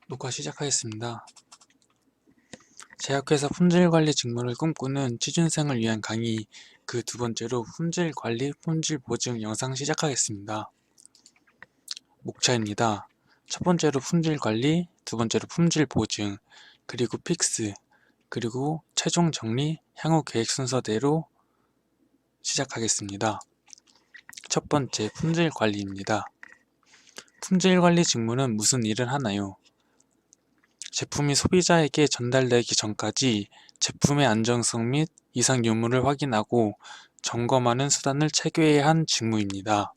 녹화 시작하겠습니다. 제약회사 품질관리 직무를 꿈꾸는 취준생을 위한 강의 그 두 번째로 품질관리, 품질보증 영상 시작하겠습니다. 목차입니다. 첫 번째로 품질관리, 두 번째로 품질보증, 그리고 픽스, 그리고 최종 정리, 향후 계획 순서대로 시작하겠습니다. 첫 번째, 품질관리입니다. 품질관리 직무는 무슨 일을 하나요? 제품이 소비자에게 전달되기 전까지 제품의 안정성 및 이상 유무를 확인하고 점검하는 수단을 체계해야 한 직무입니다.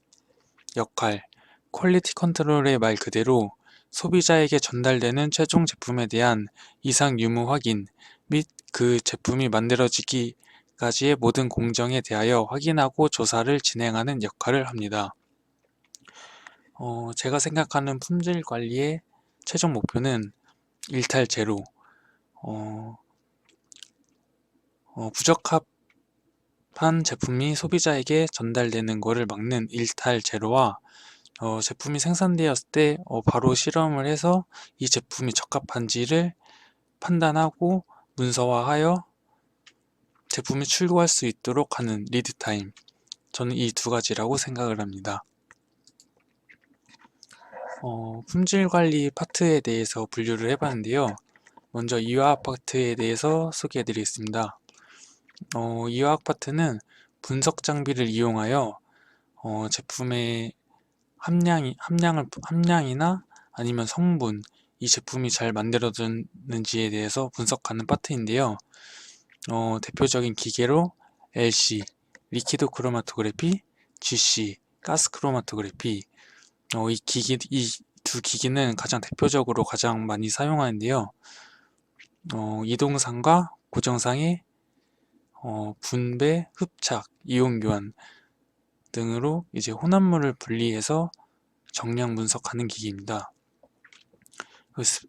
역할, 퀄리티 컨트롤의 말 그대로 소비자에게 전달되는 최종 제품에 대한 이상 유무 확인 및 그 제품이 만들어지기까지의 모든 공정에 대하여 확인하고 조사를 진행하는 역할을 합니다. 제가 생각하는 품질 관리의 최종 목표는 일탈 제로, 부적합한 제품이 소비자에게 전달되는 것을 막는 일탈 제로와 제품이 생산되었을 때 바로 실험을 해서 이 제품이 적합한지를 판단하고 문서화하여 제품이 출고할 수 있도록 하는 리드타임, 저는 이 두 가지라고 생각을 합니다. 품질관리 파트에 대해서 분류를 해봤는데요. 먼저 이화학 파트에 대해서 소개해 드리겠습니다. 이화학 파트는 분석 장비를 이용하여 제품의 함량이나 아니면 성분, 이 제품이 잘 만들어졌는지에 대해서 분석하는 파트인데요. 대표적인 기계로 LC, 리퀴드 크로마토그래피, GC, 가스 크로마토그래피, 이 두 기기는 가장 대표적으로 가장 많이 사용하는데요. 이동상과 고정상의 분배, 흡착, 이온 교환 등으로 이제 혼합물을 분리해서 정량 분석하는 기기입니다.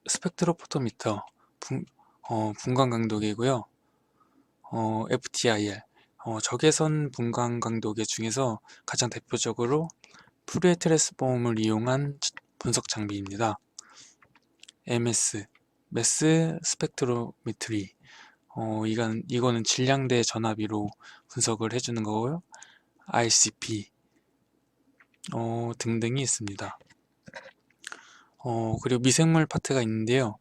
스펙트로포토미터, 분광 강도계고요. FTIR, 적외선 분광 강도계 중에서 가장 대표적으로 푸리에 트랜스폼을 이용한 분석 장비입니다. MS, 매스 스펙트로미트리, 이거는 질량대 전압위로 분석을 해주는 거고요. ICP 등등이 있습니다. 그리고 미생물 파트가 있는데요.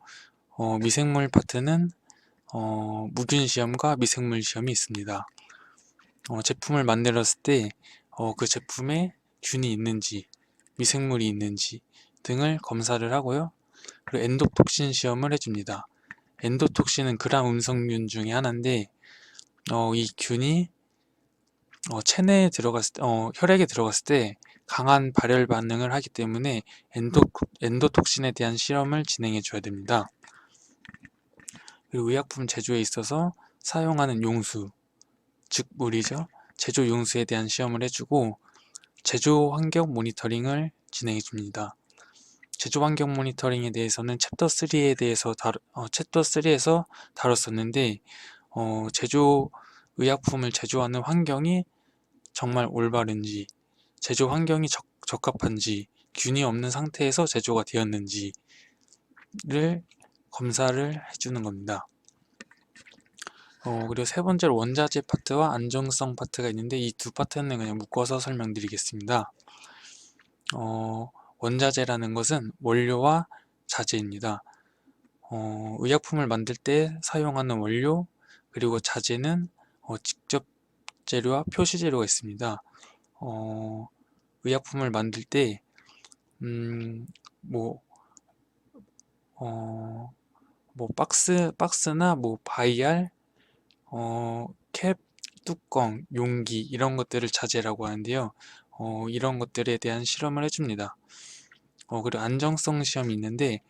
미생물 파트는 무균 시험과 미생물 시험이 있습니다. 제품을 만들었을 때 그 제품에 균이 있는지, 미생물이 있는지 등을 검사를 하고요. 그리고 엔도톡신 시험을 해줍니다. 엔도톡신은 gram 음성균 중에 하나인데 이 균이 체내에 들어갔을 때, 혈액에 들어갔을 때 강한 발열 반응을 하기 때문에 엔도톡신에 대한 실험을 진행해 줘야 됩니다. 그리고 의약품 제조에 있어서 사용하는 용수, 즉 물이죠. 제조 용수에 대한 시험을 해주고 제조 환경 모니터링을 진행해 줍니다. 제조 환경 모니터링에 대해서는 챕터 3에서 다뤘었는데 제조 의약품을 제조하는 환경이 정말 올바른지, 제조 환경이 적합한지, 균이 없는 상태에서 제조가 되었는지를 검사를 해주는 겁니다. 그리고 세 번째로 원자재 파트와 안정성 파트가 있는데 이 두 파트는 그냥 묶어서 설명드리겠습니다. 원자재라는 것은 원료와 자재입니다. 의약품을 만들 때 사용하는 원료, 그리고 자재는 직접 재료와 표시 재료가 있습니다. 의약품을 만들 때 박스나 바이알, 캡, 뚜껑, 용기 이런 것들을 자재라고 하는데요. 이런 것들에 대한 실험을 해줍니다. 그리고 안정성 시험이 있는데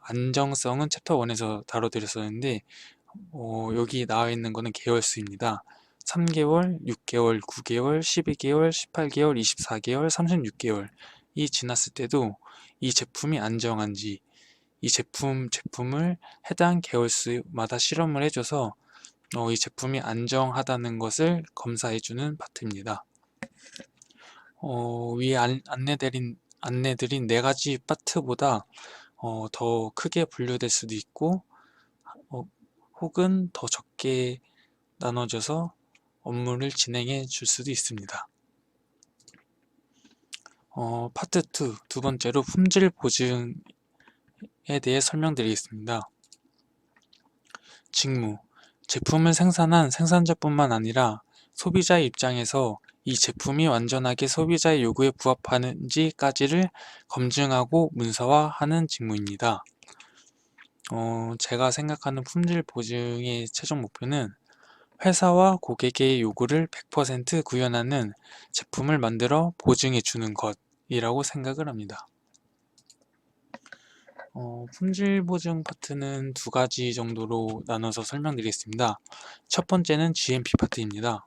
안정성은 챕터 1에서 다뤄드렸었는데 여기 나와 있는 거는 계열수입니다. 3개월, 6개월, 9개월, 12개월, 18개월, 24개월, 36개월 이 지났을 때도 이 제품이 안정한지 이 제품을 해당 계열수마다 실험을 해줘서 이 제품이 안정하다는 것을 검사해주는 파트입니다. 위에 안내드린 네 가지 파트보다 더 크게 분류될 수도 있고 혹은 더 적게 나눠져서 업무를 진행해 줄 수도 있습니다. 파트 2, 두 번째로 품질 보증에 대해 설명드리겠습니다. 직무, 제품을 생산한 생산자뿐만 아니라 소비자의 입장에서 이 제품이 완전하게 소비자의 요구에 부합하는지까지를 검증하고 문서화하는 직무입니다. 제가 생각하는 품질 보증의 최종 목표는 회사와 고객의 요구를 100% 구현하는 제품을 만들어 보증해 주는 것이라고 생각을 합니다. 품질 보증 파트는 두 가지 정도로 나눠서 설명드리겠습니다. 첫 번째는 GMP 파트입니다.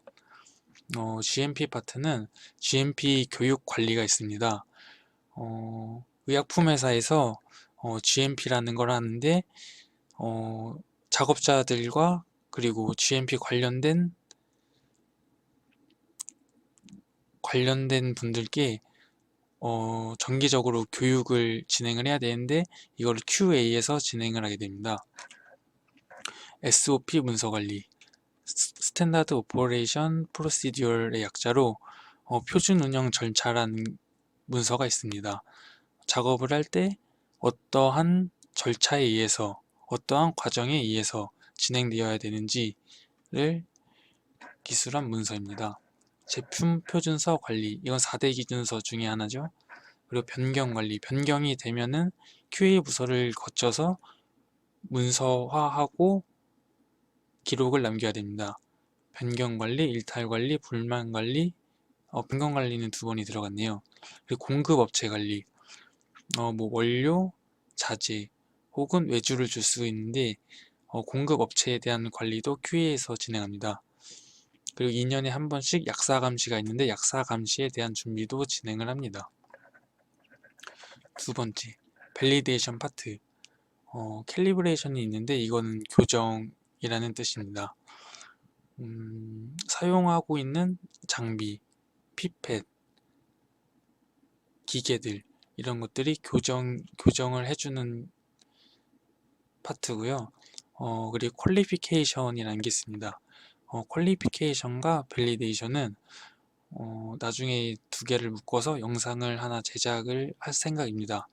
GMP 파트는 GMP 교육 관리가 있습니다. 의약품 회사에서 GMP라는 걸 하는데 작업자들과 그리고 GMP 관련된 분들께 정기적으로 교육을 진행을 해야 되는데 이걸 QA에서 진행을 하게 됩니다. SOP 문서관리, 스탠다드 오퍼레이션 프로시듀얼의 약자로 표준 운영 절차라는 문서가 있습니다. 작업을 할 때 어떠한 절차에 의해서 어떠한 과정에 의해서 진행되어야 되는지를 기술한 문서입니다. 제품 표준서 관리, 이건 4대 기준서 중에 하나죠. 그리고 변경 관리, 변경이 되면은 QA 부서를 거쳐서 문서화하고 기록을 남겨야 됩니다. 변경 관리, 일탈 관리, 불만 관리, 변경 관리는 두 번이 들어갔네요. 그리고 공급 업체 관리, 뭐 원료, 자재 혹은 외주를 줄 수 있는데 공급 업체에 대한 관리도 QA에서 진행합니다. 그리고 2년에 한 번씩 약사 감시가 있는데 약사 감시에 대한 준비도 진행을 합니다. 두 번째, 밸리데이션 파트. 캘리브레이션이 있는데 이거는 교정이라는 뜻입니다. 사용하고 있는 장비, 피펫, 기계들 이런 것들이 교정을 해주는 파트고요. 그리고 퀄리피케이션이라는 게 있습니다. 퀄리피케이션과 밸리데이션은 나중에 두 개를 묶어서 영상을 하나 제작을 할 생각입니다.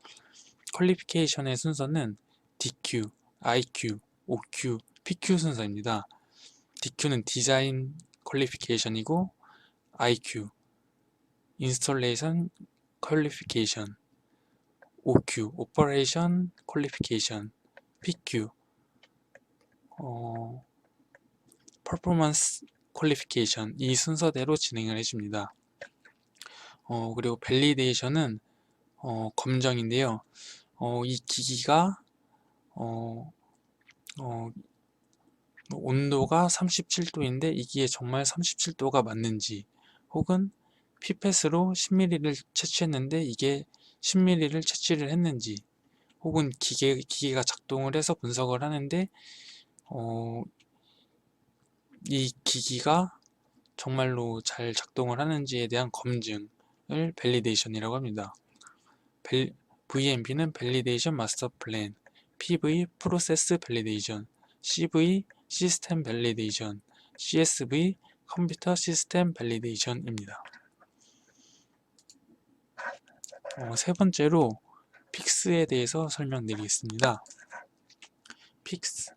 퀄리피케이션의 순서는 DQ, IQ, OQ, PQ 순서입니다. DQ는 디자인 퀄리피케이션이고 IQ, 인스톨레이션 퀄리피케이션, OQ, 오퍼레이션 퀄리피케이션, PQ, 퍼포먼스 퀄리피케이션 이 순서대로 진행을 해줍니다. 그리고 밸리데이션은 검정인데요. 이 기기가 온도가 37도인데 이게 정말 37도가 맞는지 혹은 피펫으로 10ml를 채취했는데 이게 10ml를 채취를 했는지 혹은 기계가 작동을 해서 분석을 하는데 이 기기가 정말로 잘 작동을 하는지에 대한 검증을 밸리데이션이라고 합니다. VMP는 밸리데이션 마스터 플랜, PV 프로세스 밸리데이션, CV 시스템 밸리데이션, CSV 컴퓨터 시스템 밸리데이션입니다. 세 번째로 픽스에 대해서 설명드리겠습니다. 픽스,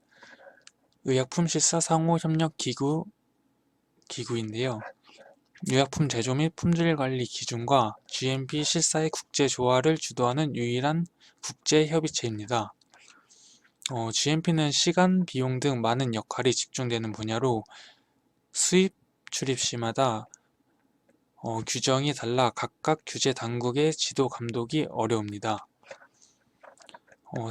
의약품 실사 상호 협력 기구인데요. 의약품 제조 및 품질 관리 기준과 GMP 실사의 국제 조화를 주도하는 유일한 국제 협의체입니다. GMP는 시간, 비용 등 많은 역할이 집중되는 분야로 수입, 출입 시마다 규정이 달라 각각 규제 당국의 지도 감독이 어려웁니다.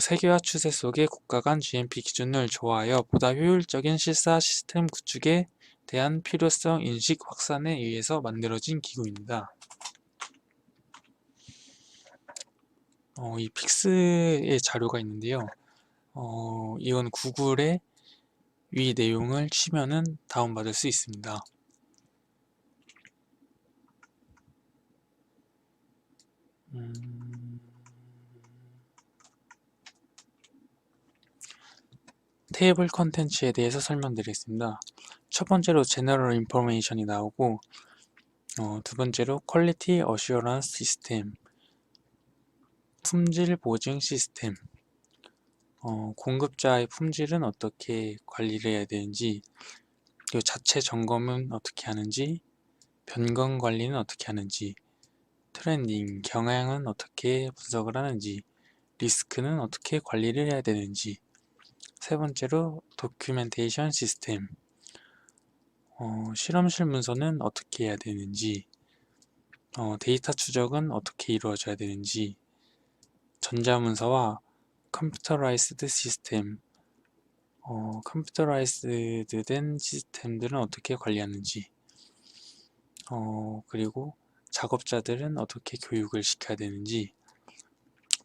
세계화 추세 속에 국가 간 GMP 기준을 조화하여 보다 효율적인 실사 시스템 구축에 대한 필요성 인식 확산에 의해서 만들어진 기구입니다. 이 픽스의 자료가 있는데요. 이건 구글에 위 내용을 치면은 다운받을 수 있습니다. 테이블 컨텐츠에 대해서 설명드리겠습니다. 첫 번째로 제너럴 인포메이션이 나오고 두 번째로 퀄리티 어슈어런스 시스템, 품질 보증 시스템, 공급자의 품질은 어떻게 관리를 해야 되는지, 그리고 자체 점검은 어떻게 하는지, 변경 관리는 어떻게 하는지, 트렌딩, 경향은 어떻게 분석을 하는지, 리스크는 어떻게 관리를 해야 되는지, 세 번째로 도큐멘테이션 시스템, 실험실 문서는 어떻게 해야 되는지, 데이터 추적은 어떻게 이루어져야 되는지, 전자문서와 컴퓨터라이즈드 시스템, 컴퓨터라이즈드 된 시스템들은 어떻게 관리하는지, 그리고 작업자들은 어떻게 교육을 시켜야 되는지,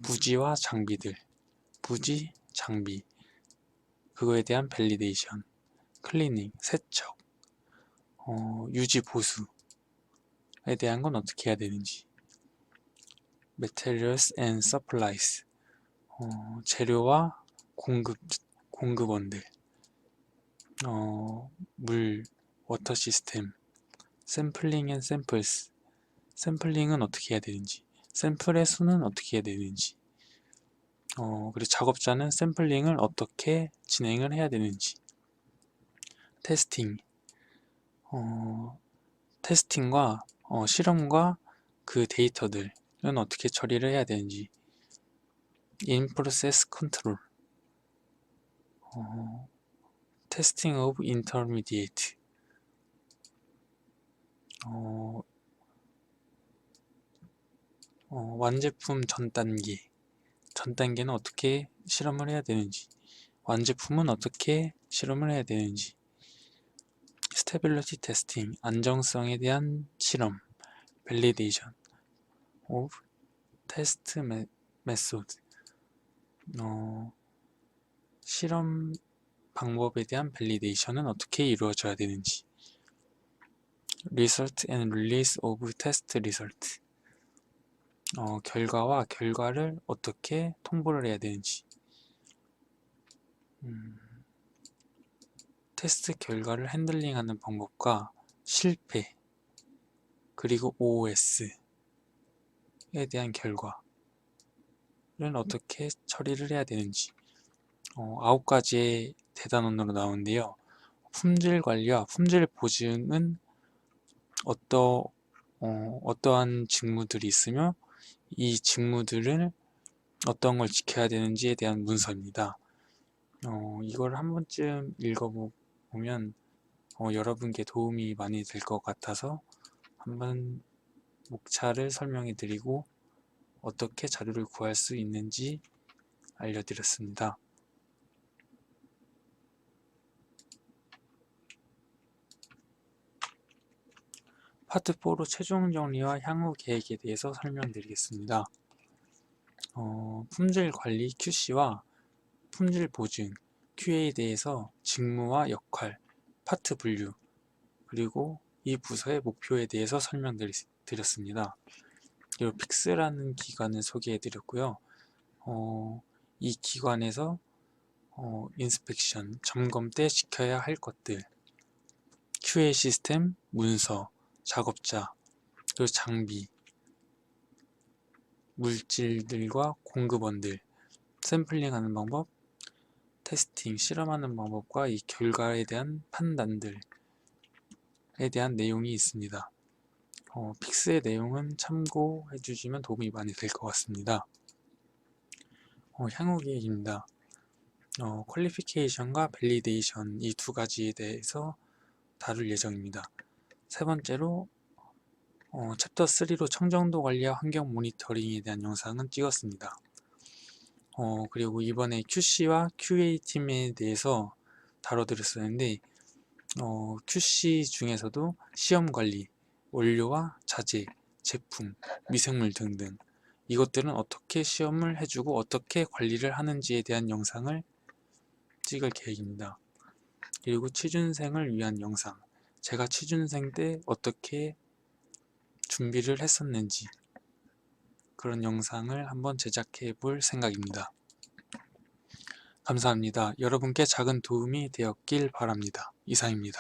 부지와 장비들, 부지, 장비, 그거에 대한 밸리데이션, 클리닝, 세척, 유지 보수에 대한 건 어떻게 해야 되는지, materials and supplies, 재료와 공급원들, 물, 워터 시스템, 샘플링 앤 샘플스, 샘플링은 어떻게 해야 되는지, 샘플의 수는 어떻게 해야 되는지, 그리고 작업자는 샘플링을 어떻게 진행을 해야 되는지, 테스팅, 테스팅과 실험과 그 데이터들은 어떻게 처리를 해야 되는지, in process control, testing of intermediate, 완제품 전 단계는 어떻게 실험을 해야 되는지, 완제품은 어떻게 실험을 해야 되는지, 스테빌리티 테스팅, 안정성에 대한 실험, 밸리데이션 of test method, 실험 방법에 대한 밸리데이션은 어떻게 이루어져야 되는지, result and release of test result, 결과와 결과를 어떻게 통보를 해야 되는지, 테스트 결과를 핸들링하는 방법과 실패, 그리고 OOS에 대한 결과를 어떻게 처리를 해야 되는지, 9가지의 대단원으로 나오는데요. 품질 관리와 품질 보증은 어떠한 직무들이 있으며 이 직무들을 어떤 걸 지켜야 되는지에 대한 문서입니다. 이걸 한 번쯤 읽어보면 여러분께 도움이 많이 될 것 같아서 한번 목차를 설명해 드리고 어떻게 자료를 구할 수 있는지 알려드렸습니다. 파트 4로 최종 정리와 향후 계획에 대해서 설명드리겠습니다. 품질 관리 QC와 품질 보증 QA에 대해서 직무와 역할, 파트 분류, 그리고 이 부서의 목표에 대해서 설명드렸습니다. 그리고 픽스라는 기관을 소개해드렸고요. 이 기관에서 인스펙션, 점검 때 지켜야 할 것들, QA 시스템, 문서, 작업자, 그리고 장비, 물질들과 공급원들, 샘플링하는 방법, 테스팅, 실험하는 방법과 이 결과에 대한 판단들에 대한 내용이 있습니다. 픽스의 내용은 참고해 주시면 도움이 많이 될 것 같습니다. 향후 계획입니다. 퀄리피케이션과 밸리데이션 이 두 가지에 대해서 다룰 예정입니다. 세 번째로 챕터 3로 청정도 관리와 환경 모니터링에 대한 영상은 찍었습니다. 그리고 이번에 QC와 QA팀에 대해서 다뤄드렸었는데 QC 중에서도 시험관리, 원료와 자재, 제품, 미생물 등등 이것들은 어떻게 시험을 해주고 어떻게 관리를 하는지에 대한 영상을 찍을 계획입니다. 그리고 취준생을 위한 영상, 제가 취준생 때 어떻게 준비를 했었는지 그런 영상을 한번 제작해 볼 생각입니다. 감사합니다. 여러분께 작은 도움이 되었길 바랍니다. 이상입니다.